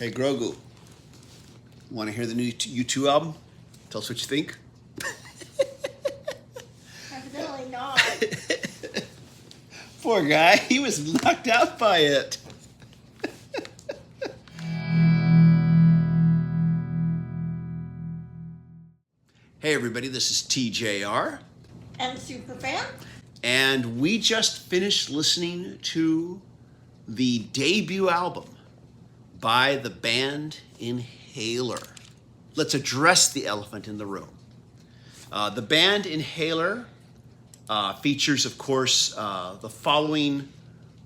Hey Grogu, want to hear the new U2 album? Tell us what you think. Evidently not. Poor guy, he was knocked out by it. Hey everybody, this is TJR. And Superfan? And we just finished listening to the debut album by the band Inhaler. Let's address the elephant in the room. The band Inhaler features, of course, the following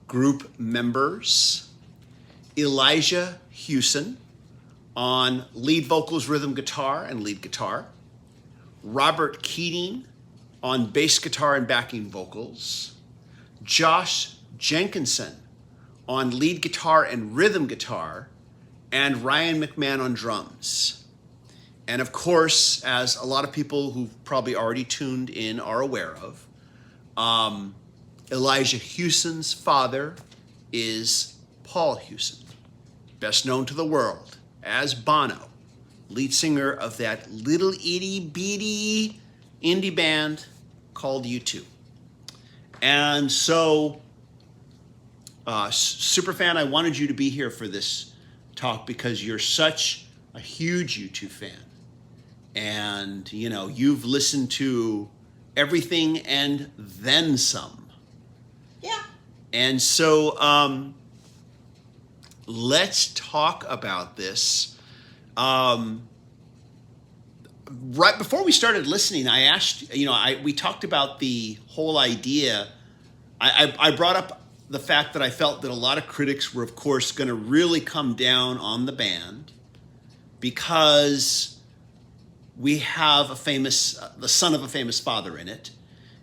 group members: Elijah Hewson on lead vocals, rhythm guitar, and lead guitar; Robert Keating on bass guitar and backing vocals; Josh Jenkinson on lead guitar and rhythm guitar; and Ryan McMahon on drums. And of course, as a lot of people who've probably already tuned in are aware of, Elijah Hewson's father is Paul Hewson, best known to the world as Bono, lead singer of that little itty bitty indie band called U2. And so, Superfan, I wanted you to be here for this talk because you're such a huge U2 fan. And, you know, you've listened to everything and then some. Yeah. And so, let's talk about this. Right before we started listening, I asked, we talked about the whole idea. I brought up the fact that I felt that a lot of critics were, of course, going to really come down on the band because we have the son of a famous father in it,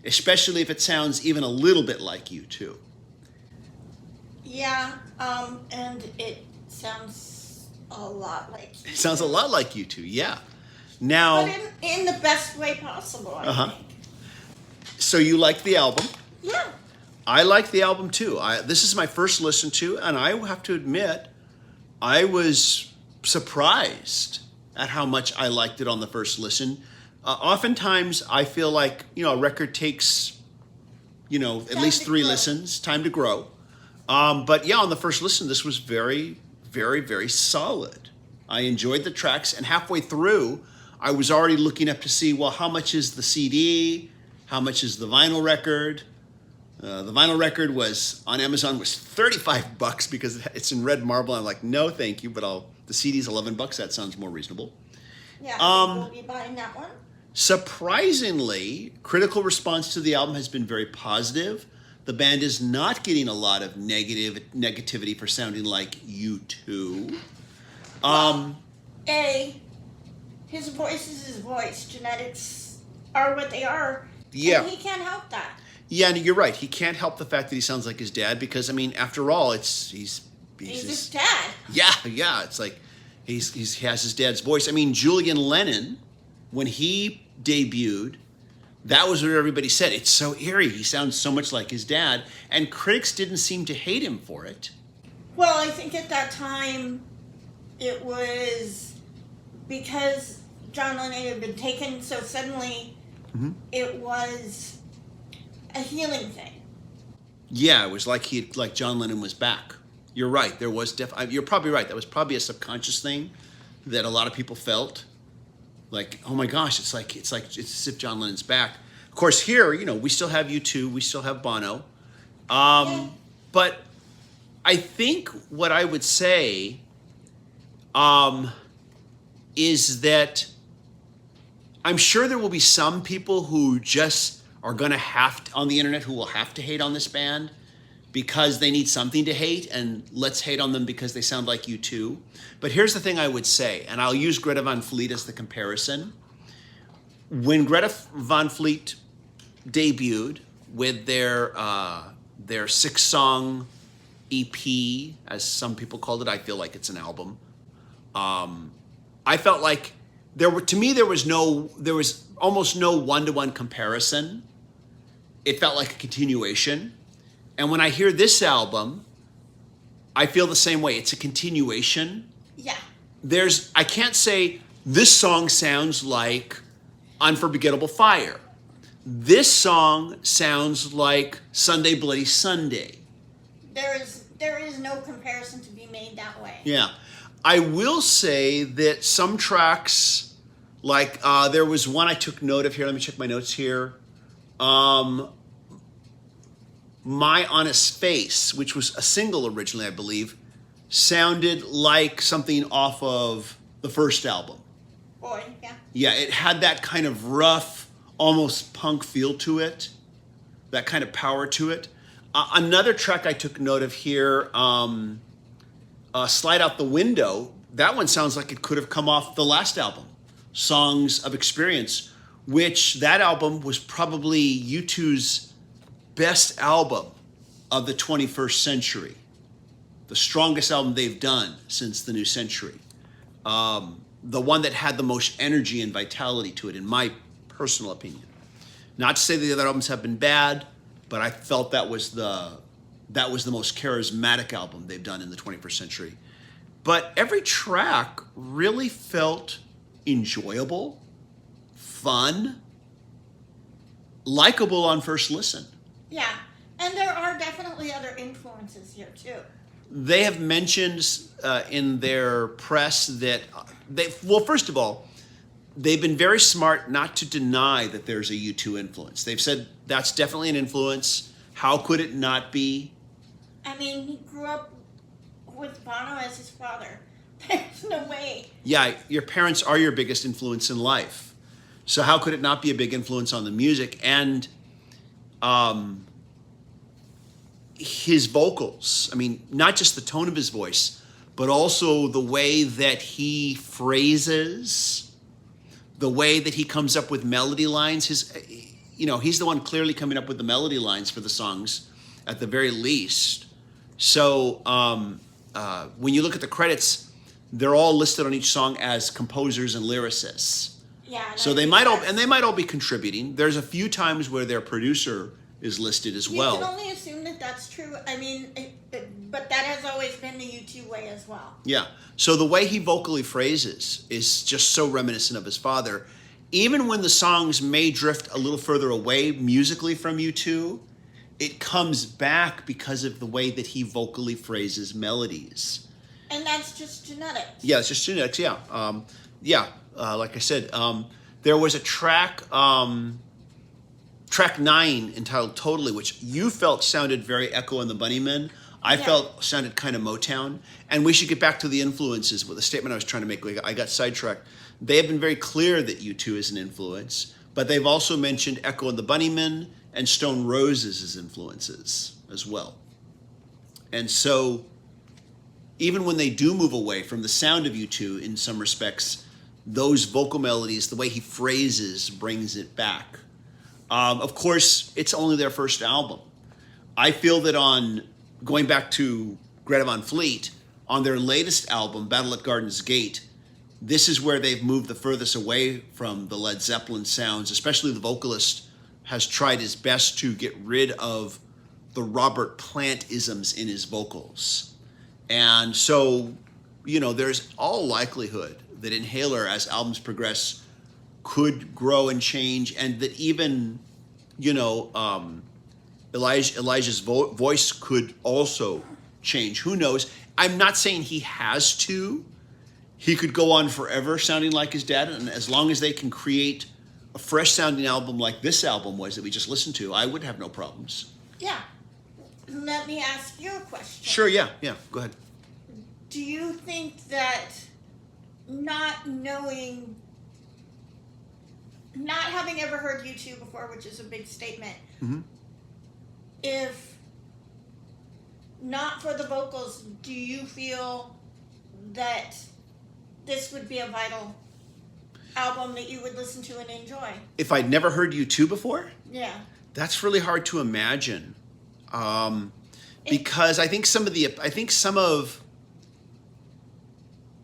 especially if it sounds even a little bit like U2. Yeah, and it sounds a lot like U2. It sounds a lot like U2, yeah. Now, but in the best way possible, I think. So you like the album? Yeah. I like the album too. This is my first listen to, and I have to admit, I was surprised at how much I liked it on the first listen. Oftentimes, I feel like, a record takes, at least 3 listens, time to grow. But yeah, on the first listen, this was very, very, very solid. I enjoyed the tracks, and halfway through, I was already looking up to see, well, how much is the CD? How much is the vinyl record? The vinyl record was on Amazon was $35 because it's in red marble. I'm like, no, thank you, but the CD's $11. That sounds more reasonable. Yeah, we'll be buying that one. Surprisingly, critical response to the album has been very positive. The band is not getting a lot of negativity for sounding like U2. His voice is his voice. Genetics are what they are. Yeah. And he can't help that. Yeah, and you're right. He can't help the fact that he sounds like his dad because, after all, he's his dad. Yeah. It's like he has his dad's voice. Julian Lennon, when he debuted, that was what everybody said. It's so eerie. He sounds so much like his dad. And critics didn't seem to hate him for it. Well, I think at that time it was because John Lennon had been taken so suddenly. Mm-hmm. It was a healing thing. Yeah, it was like John Lennon was back. You're right. There was you're probably right. That was probably a subconscious thing that a lot of people felt. Like, oh my gosh, it's as if John Lennon's back. Of course, here, we still have U2, we still have Bono. But I think what I would say is that I'm sure there will be some people who just are going to on the internet who will have to hate on this band because they need something to hate, and let's hate on them because they sound like U2. But here's the thing I would say, and I'll use Greta Van Fleet as the comparison. When Greta Van Fleet debuted with their 6-song EP, as some people called it, I feel like it's an album. I felt like there was almost no one-to-one comparison. It felt like a continuation. And when I hear this album, I feel the same way. It's a continuation. Yeah. I can't say this song sounds like Unforgettable Fire. This song sounds like Sunday Bloody Sunday. There is no comparison to be made that way. Yeah. I will say that some tracks, like there was one I took note of here. Let me check my notes here. My Honest Face, which was a single originally, I believe, sounded like something off of the first album. Boy, yeah. Yeah, it had that kind of rough, almost punk feel to it, that kind of power to it. Another track I took note of here, Slide Out the Window, that one sounds like it could have come off the last album, Songs of Experience, which that album was probably U2's best album of the 21st century. The strongest album they've done since the new century. The one that had the most energy and vitality to it, in my personal opinion. Not to say the other albums have been bad, but I felt that was the most charismatic album they've done in the 21st century. But every track really felt enjoyable, fun, likable on first listen. Yeah, and there are definitely other influences here too. They have mentioned in their press that first of all, they've been very smart not to deny that there's a U2 influence. They've said that's definitely an influence. How could it not be? I mean, he grew up with Bono as his father. There's no way. Yeah, your parents are your biggest influence in life. So how could it not be a big influence on the music? And his vocals, I mean, not just the tone of his voice, but also the way that he phrases, the way that he comes up with melody lines. He's the one clearly coming up with the melody lines for the songs, at the very least. So when you look at the credits, they're all listed on each song as composers and lyricists. Yeah. So they might all be contributing. There's a few times where their producer is listed as well. You can only assume that that's true. I mean, but that has always been the U2 way as well. Yeah. So the way he vocally phrases is just so reminiscent of his father. Even when the songs may drift a little further away musically from U2, it comes back because of the way that he vocally phrases melodies. And that's just genetics. Yeah, it's just genetics, yeah. Like I said, there was a track, track 9 entitled Totally, which you felt sounded very Echo and the Bunnymen. I felt sounded kind of Motown. And we should get back to the influences with the statement I was trying to make. I got sidetracked. They have been very clear that U2 is an influence, but they've also mentioned Echo and the Bunnymen and Stone Roses as influences as well. And so even when they do move away from the sound of U2 in some respects, those vocal melodies, the way he phrases, brings it back. Of course, it's only their first album. I feel that going back to Greta Van Fleet, on their latest album, Battle at Garden's Gate, this is where they've moved the furthest away from the Led Zeppelin sounds, especially the vocalist has tried his best to get rid of the Robert Plant-isms in his vocals. And so, there's all likelihood that Inhaler, as albums progress, could grow and change, and that even, Elijah's voice could also change. Who knows? I'm not saying he has to. He could go on forever sounding like his dad, and as long as they can create a fresh sounding album like this album was that we just listened to, I would have no problems. Yeah. Let me ask you a question. Sure, yeah, go ahead. Do you think that not having ever heard U2 before, which is a big statement, if not for the vocals, do you feel that this would be a vital album that you would listen to and enjoy? If I'd never heard U2 before? Yeah. That's really hard to imagine. Because I think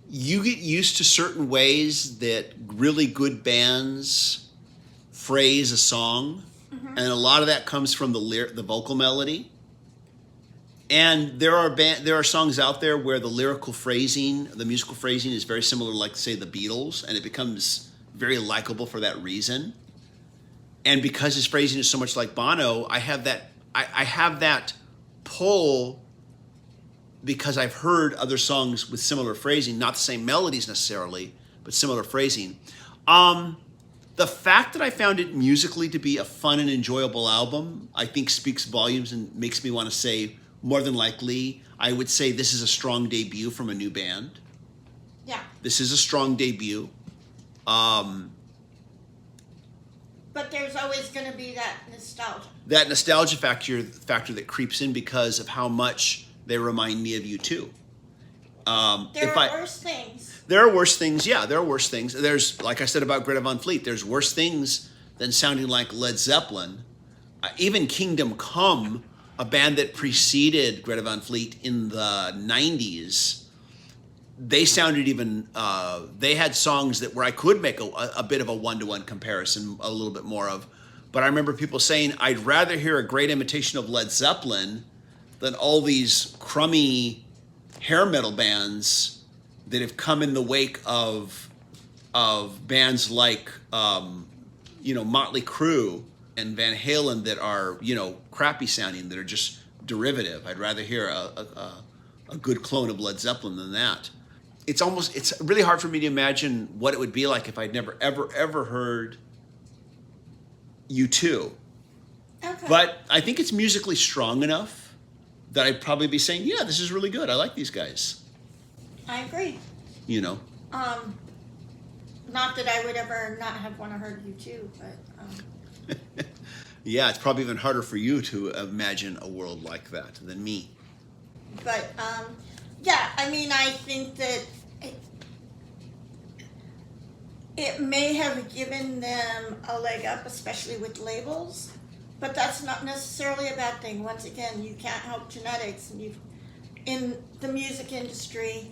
you get used to certain ways that really good bands phrase a song, and a lot of that comes from the vocal melody. And there are songs out there where the lyrical phrasing, the musical phrasing is very similar, like say the Beatles, and it becomes very likable for that reason. And because his phrasing is so much like Bono, I have that pull because I've heard other songs with similar phrasing, not the same melodies necessarily, but similar phrasing. The fact that I found it musically to be a fun and enjoyable album, I think speaks volumes and makes me want to say, more than likely, I would say this is a strong debut from a new band. Yeah. This is a strong debut. But there's always going to be that nostalgia. That nostalgia factor that creeps in because of how much they remind me of U2. There are worse things. There are worse things, yeah. There are worse things. There's, like I said about Greta Van Fleet, there's worse things than sounding like Led Zeppelin. Even Kingdom Come, a band that preceded Greta Van Fleet in the 90s, they sounded even, they had songs where I could make a bit of a one-to-one comparison, a little bit more of. But I remember people saying, I'd rather hear a great imitation of Led Zeppelin than all these crummy hair metal bands that have come in the wake of bands like Motley Crue and Van Halen that are crappy sounding, that are just derivative. I'd rather hear a good clone of Led Zeppelin than that. It's really hard for me to imagine what it would be like if I'd never ever heard U2. Okay. But I think it's musically strong enough that I'd probably be saying, yeah, this is really good. I like these guys. I agree. Not that I would ever not have want to heard U2, but. Yeah, it's probably even harder for you to imagine a world like that than me. But yeah, I mean, I think that it may have given them a leg up, especially with labels. But that's not necessarily a bad thing. Once again, you can't help genetics. And in the music industry,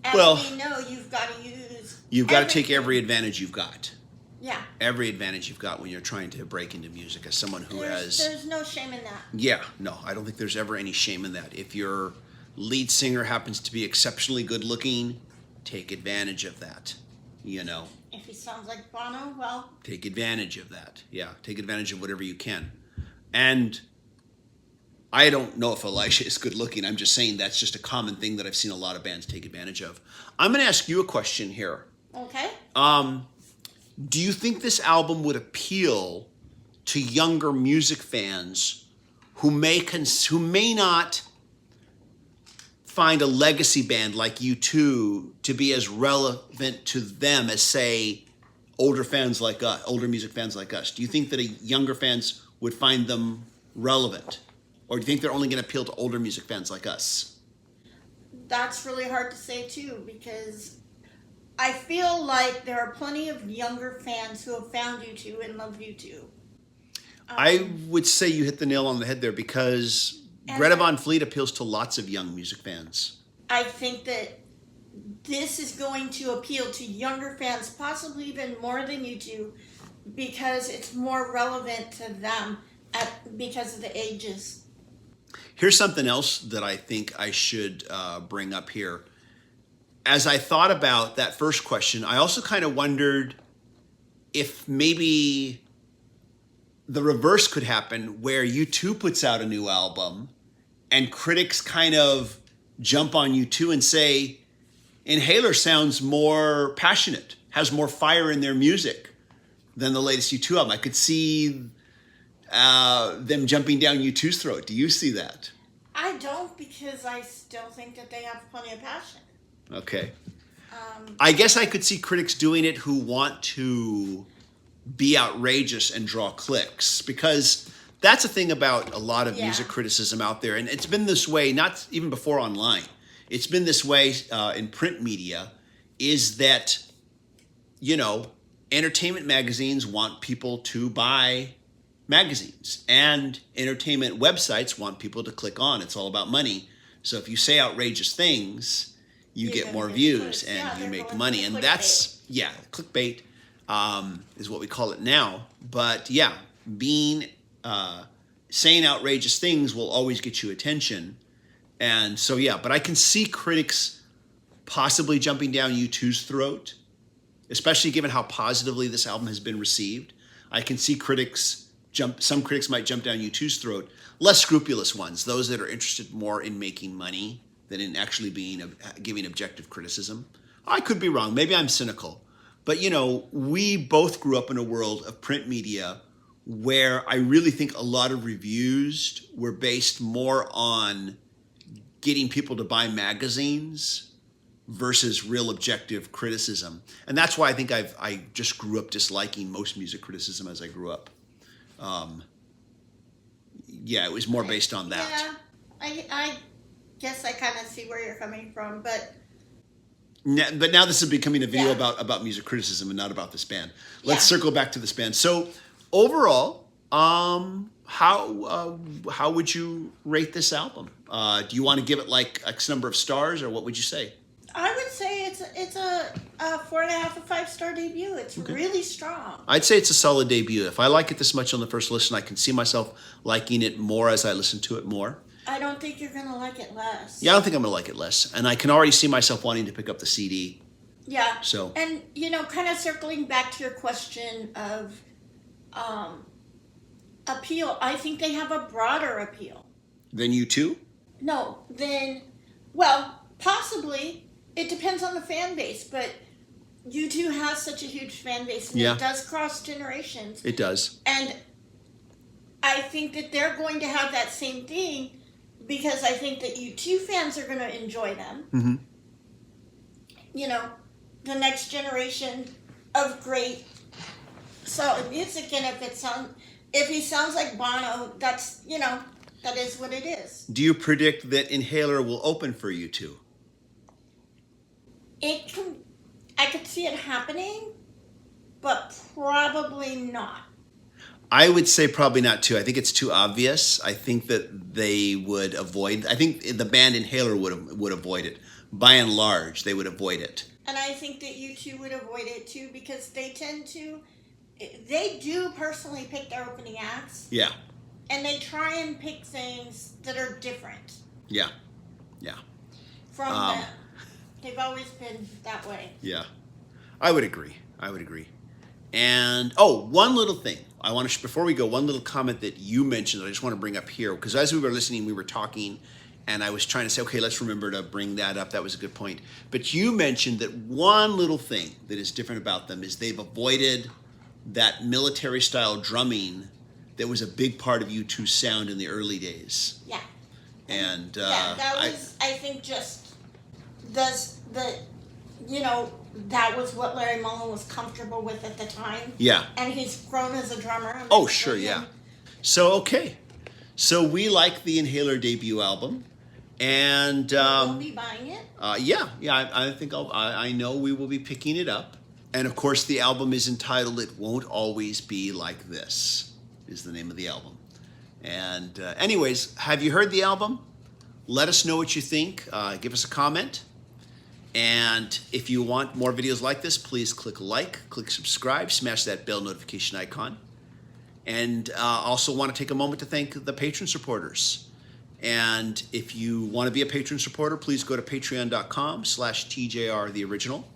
as we know, you've got to use. You've got to take every advantage you've got. Yeah. Every advantage you've got when you're trying to break into music as someone who has. There's no shame in that. Yeah, no, I don't think there's ever any shame in that. If your lead singer happens to be exceptionally good looking, take advantage of that. If he sounds like Bono, well. Take advantage of that. Yeah, take advantage of whatever you can. And I don't know if Elisha is good looking. I'm just saying that's just a common thing that I've seen a lot of bands take advantage of. I'm going to ask you a question here. Okay. Do you think this album would appeal to younger music fans who may not find a legacy band like U2 to be as relevant to them as, say, older music fans like us? Do you think that younger fans would find them relevant? Or do you think they're only going to appeal to older music fans like us? That's really hard to say, too, because I feel like there are plenty of younger fans who have found U2 and love U2. I would say you hit the nail on the head there, because Greta Van Fleet appeals to lots of young music fans. I think that this is going to appeal to younger fans, possibly even more than U2, because it's more relevant to them because of the ages. Here's something else that I think I should bring up here. As I thought about that first question, I also kind of wondered if maybe the reverse could happen, where U2 puts out a new album and critics kind of jump on U2 and say, Inhaler sounds more passionate, has more fire in their music than the latest U2 album. I could see them jumping down U2's throat. Do you see that? I don't, because I still think that they have plenty of passion. Okay. I guess I could see critics doing it who want to be outrageous and draw clicks, because that's a thing about a lot of music criticism out there. And it's been this way, not even before online. It's been this way in print media, is that, entertainment magazines want people to buy magazines, and entertainment websites want people to click on. It's all about money. So if you say outrageous things, you get more views and you make money. And that's, clickbait is what we call it now. But saying outrageous things will always get you attention. And so, yeah, but I can see critics possibly jumping down U2's throat, especially given how positively this album has been received. I can see some critics might jump down U2's throat, less scrupulous ones, those that are interested more in making money than in actually giving objective criticism. I could be wrong. Maybe I'm cynical. But, we both grew up in a world of print media where I really think a lot of reviews were based more on getting people to buy magazines versus real objective criticism. And that's why I think I just grew up disliking most music criticism as I grew up. Yeah, it was more based on that. Yeah, I guess I kind of see where you're coming from, but now this is becoming a video Yeah. about music criticism and not about this band. Let's circle back to this band. So overall, how would you rate this album? Do you want to give it like X number of stars, or what would you say? I would say it's a 4.5 or 5-star debut. It's really strong. I'd say it's a solid debut. If I like it this much on the first listen, I can see myself liking it more as I listen to it more. I don't think you're gonna like it less. Yeah, I don't think I'm going to like it less. And I can already see myself wanting to pick up the CD. Yeah. So. And kind of circling back to your question of appeal, I think they have a broader appeal. Then U2? No, possibly. It depends on the fan base, but U2 has such a huge fan base, and Yeah. it does cross generations. It does. And I think that they're going to have that same thing, because I think that U2 fans are going to enjoy them. Mm-hmm. The next generation of great solid music, and if he sounds like Bono, that's that is what it is. Do you predict that Inhaler will open for U2? I could see it happening, but probably not. I would say probably not too. I think it's too obvious. I think that they would avoid. I think the band Inhaler would avoid it. By and large, they would avoid it. And I think that U2 would avoid it too, because they do personally pick their opening acts. Yeah. And they try and pick things that are different. Yeah. From them. They've always been that way. Yeah. I would agree. And one little thing. I want to before we go, one little comment that you mentioned that I just want to bring up here, because as we were listening, we were talking, and I was trying to say, okay, let's remember to bring that up. That was a good point. But you mentioned that one little thing that is different about them is they've avoided that military-style drumming that was a big part of U2's sound in the early days. Yeah. And that was, I think, just that was what Larry Mullen was comfortable with at the time. Yeah. And he's grown as a drummer. Oh, sure, yeah. So, okay. So we like the Inhaler debut album. And we'll be buying it. Yeah. I think I know we will be picking it up. And of course, the album is entitled "It Won't Always Be Like This," is the name of the album. And anyways, have you heard the album? Let us know what you think. Give us a comment. And if you want more videos like this, please click like, click subscribe, smash that bell notification icon. And also want to take a moment to thank the Patron Supporters. And if you want to be a Patron Supporter, please go to patreon.com/TJR the original.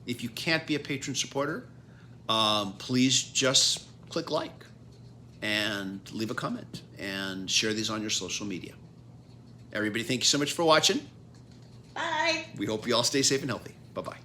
If you can't be a Patron Supporter, please just click like and leave a comment and share these on your social media. Everybody, thank you so much for watching. Bye. We hope you all stay safe and healthy. Bye-bye.